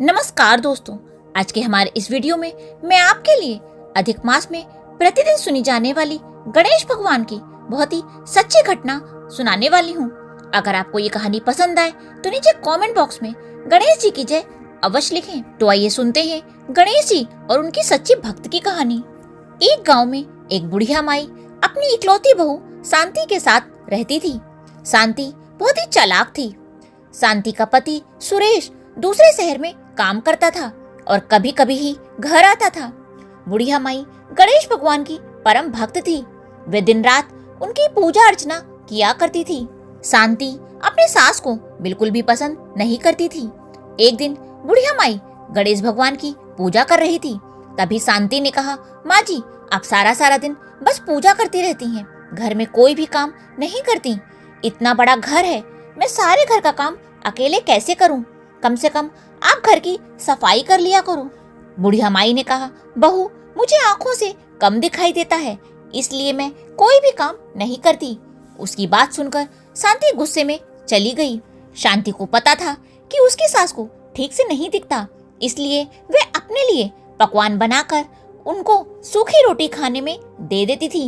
नमस्कार दोस्तों, आज के हमारे इस वीडियो में मैं आपके लिए अधिक मास में प्रतिदिन सुनी जाने वाली गणेश भगवान की बहुत ही सच्ची घटना सुनाने वाली हूँ। अगर आपको ये कहानी पसंद आए तो नीचे कमेंट बॉक्स में गणेश जी की जय अवश्य लिखें। तो आइए सुनते हैं गणेश जी और उनकी सच्ची भक्त की कहानी। एक गाँव में एक बुढ़िया माई अपनी इकलौती बहू शांति के साथ रहती थी। शांति बहुत ही चालाक थी। शांति का पति सुरेश दूसरे शहर में काम करता था और कभी कभी ही घर आता था। बुढ़िया माई गणेश भगवान की परम भक्त थी। वे दिन रात उनकी पूजा अर्चना किया करती थी। शांति अपने सास को बिल्कुल भी पसंद नहीं करती थी। एक दिन बुढ़िया माई गणेश भगवान की पूजा कर रही थी। तभी शांति ने कहा, माँ जी, आप सारा सारा दिन बस पूजा करती रहती हैं, घर में कोई भी काम नहीं करती। इतना बड़ा घर है, मैं सारे घर का काम अकेले कैसे करूं? कम से कम आप घर की सफाई कर लिया करो। बुढ़िया माई ने कहा, बहू, मुझे आंखों से कम दिखाई देता है, इसलिए मैं कोई भी काम नहीं करती। उसकी बात सुनकर शांति गुस्से में चली गई। शांति को पता था कि उसकी सास को ठीक से नहीं दिखता, इसलिए वे अपने लिए पकवान बनाकर उनको सूखी रोटी खाने में दे देती थी।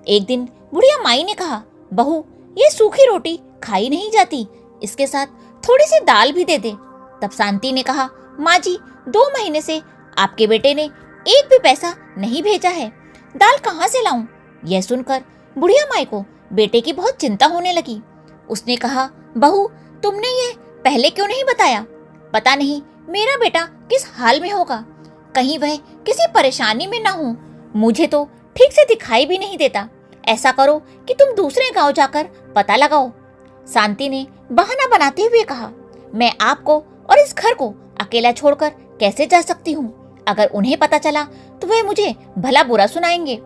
एक दिन बुढ़िया माई ने कहा, बहू, ये सूखी रोटी खाई नहीं जाती, इसके साथ थोड़ी सी दाल भी दे दे। तब शांति ने कहा, माँ जी, 2 महीने से आपके बेटे ने एक भी पैसा नहीं भेजा है, दाल कहाँ से लाऊं? यह सुनकर बुढ़िया माई को बेटे की बहुत चिंता होने लगी। उसने कहा, बहू, तुमने ये पहले क्यों नहीं बताया? पता नहीं मेरा बेटा किस हाल में होगा, कहीं वह किसी परेशानी में ना हो। मुझे तो ठीक से दिखाई भी नहीं देता। ऐसा करो कि तुम दूसरे गांव जाकर पता लगाओ। शांति ने बहाना बनाते हुए कहा, मैं आपको और इस घर को अकेला छोड़कर कैसे जा सकती हूँ? अगर उन्हें पता चला तो वे मुझे भला बुरा सुनाएंगे।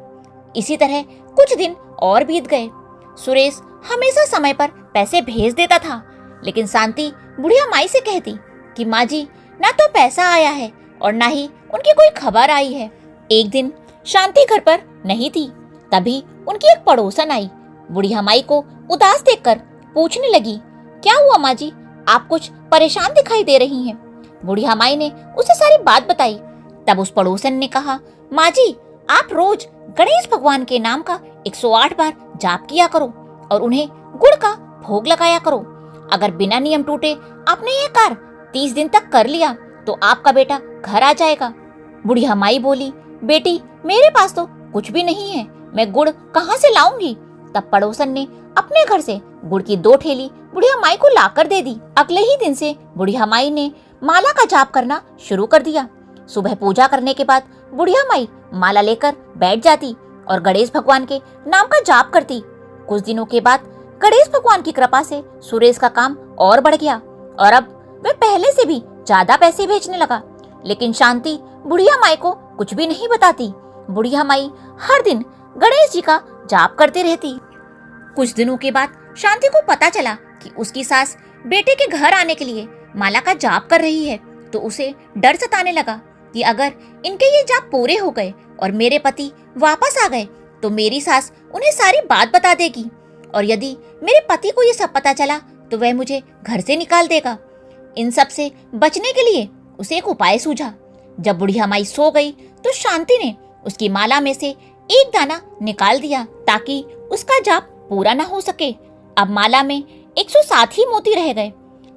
इसी तरह कुछ दिन और बीत गए। सुरेश हमेशा समय पर पैसे भेज देता था, लेकिन शांति बुढ़िया माई से कहती कि माँ जी, ना तो पैसा आया है और ना ही उनकी कोई खबर आई है। एक दिन शांति घर पर नहीं थी, तभी उनकी एक पड़ोसन आई। बुढ़िया माई को उदास देखकर पूछने लगी, क्या हुआ माँ जी, आप कुछ परेशान दिखाई दे रही हैं? बुढ़िया माई ने उसे सारी बात बताई। तब उस पड़ोसन ने कहा, माँ जी, आप रोज गणेश भगवान के नाम का 108 बार जाप किया करो और उन्हें गुड़ का भोग लगाया करो। अगर बिना नियम टूटे आपने ये कार्य 30 दिन तक कर लिया तो आपका बेटा घर आ जाएगा। बुढ़िया माई बोली, बेटी, मेरे पास तो कुछ भी नहीं है, मैं गुड़ कहाँ से लाऊंगी? तब पड़ोसन ने अपने घर से गुड़ की 2 ठेली बुढ़िया माई को लाकर दे दी। अगले ही दिन से बुढ़िया माई ने माला का जाप करना शुरू कर दिया। सुबह पूजा करने के बाद बुढ़िया माई माला लेकर बैठ जाती और गणेश भगवान के नाम का जाप करती। कुछ दिनों के बाद गणेश भगवान की कृपा से सुरेश का काम और बढ़ गया और अब वे पहले से भी ज्यादा पैसे भेजने लगा। लेकिन शांति बुढ़िया माई को कुछ भी नहीं बताती। बुढ़िया माई हर दिन गणेश जी का जाप करती रहती। कुछ दिनों के बाद शांति को पता चला कि उसकी सास बेटे के घर आने के लिए माला का जाप कर रही है, तो उसे डर सताने लगा कि अगर इनके ये जाप पूरे हो गए और मेरे पति वापस आ गए तो मेरी सास उन्हें सारी बात बता देगी, और यदि मेरे पति को ये सब पता चला तो वह मुझे घर से निकाल देगा। इन सब से बचने के लिए उसे एक उपाय सूझा। जब बुढ़िया माई सो गई तो शांति ने उसकी माला में से एक दाना निकाल दिया ताकि उसका जाप पूरा ना हो सके। अब माला में 107 ही मोती रह गए।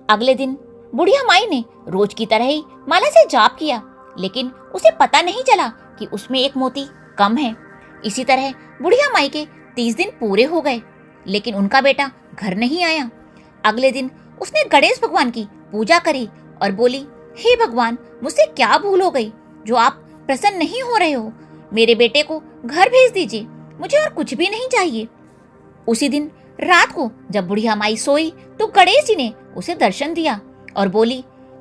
अगले दिन बुढ़िया माई ने रोज की तरह ही माला से जाप किया, लेकिन उसे पता नहीं चला कि उसमें एक मोती कम है। इसी तरह बुढ़िया माई के 30 दिन पूरे हो गए, लेकिन उनका बेटा घर नहीं आया। अगले दिन उसने गणेश भगवान की पूजा करी और बोली, हे भगवान, मुझसे क्या भूल हो गई जो आप प्रसन्न नहीं हो रहे हो? मेरे बेटे को घर भेज दीजिए, मुझे और कुछ भी नहीं चाहिए। उसी दिन रात को जब बुढ़िया माई सोई तो गणेश जी ने उसे दर्शन दिया और बोली,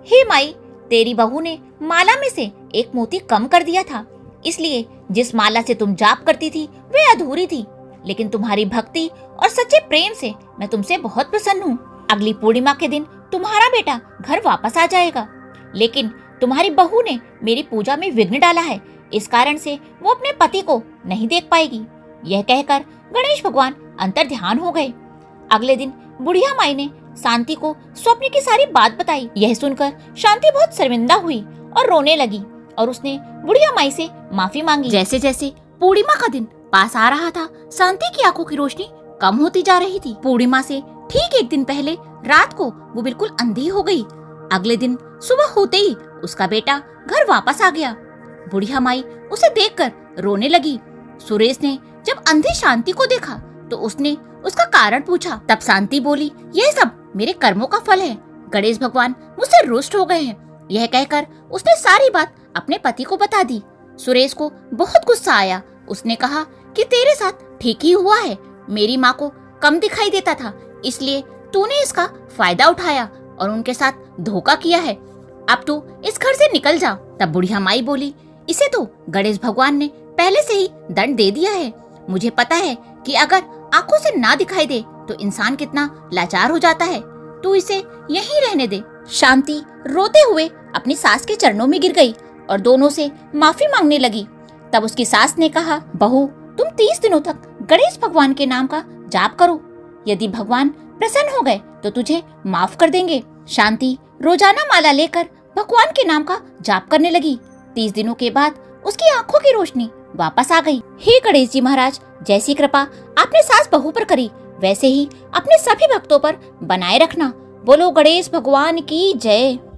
हे माई, तेरी बहू ने माला में से एक मोती कम कर दिया था, इसलिए जिस माला से तुम जाप करती थी वे अधूरी थी, लेकिन तुम्हारी भक्ति और सच्चे प्रेम से मैं तुमसे बहुत प्रसन्न हूँ। अगली पूर्णिमा के दिन तुम्हारा बेटा घर वापस आ जाएगा, लेकिन तुम्हारी बहू ने मेरी पूजा में विघ्न डाला है, इस कारण से वो अपने पति को नहीं देख पाएगी। यह कहकर गणेश भगवान अंतर ध्यान हो गए। अगले दिन बुढ़िया माई ने शांति को स्वप्न की सारी बात बताई। यह सुनकर शांति बहुत शर्मिंदा हुई और रोने लगी और उसने बुढ़िया माई से माफी मांगी। जैसे जैसे पूर्णिमा का दिन पास आ रहा था, शांति की आंखों की रोशनी कम होती जा रही थी। पूर्णिमा से ठीक एक दिन पहले रात को वो बिल्कुल अंधी हो गई। अगले दिन सुबह होते ही उसका बेटा घर वापस आ गया। बुढ़िया माई उसे देखकर रोने लगी। सुरेश ने जब अंधी शांति को देखा तो उसने उसका कारण पूछा। तब शांति बोली, यह सब मेरे कर्मों का फल है। गणेश भगवान मुझसे रुष्ट हो गए हैं। यह कहकर उसने सारी बात अपने पति को बता दी। सुरेश को बहुत गुस्सा आया। उसने कहा कि तेरे साथ ठीक ही हुआ है। मेरी माँ को कम दिखाई देता था, इसलिए तूने इसका फायदा उठाया और उनके साथ धोखा किया है। अब तू इस घर से निकल जा। तब बुढ़िया माई बोली, इसे तो गणेश भगवान ने पहले से ही दंड दे दिया है। मुझे पता है कि अगर आंखों से ना दिखाई दे तो इंसान कितना लाचार हो जाता है। तू इसे यहीं रहने दे। शांति रोते हुए अपनी सास के चरणों में गिर गई और दोनों से माफी मांगने लगी। तब उसकी सास ने कहा, बहू, तुम 30 दिनों तक गणेश भगवान के नाम का जाप करो। यदि भगवान प्रसन्न हो गए तो तुझे माफ कर देंगे। शांति रोजाना माला लेकर भगवान के नाम का जाप करने लगी। 30 दिनों के बाद उसकी आंखों की रोशनी वापस आ गई। हे गणेश जी महाराज, जैसी कृपा आपने सास बहू पर करी वैसे ही अपने सभी भक्तों पर बनाए रखना। बोलो गणेश भगवान की जय।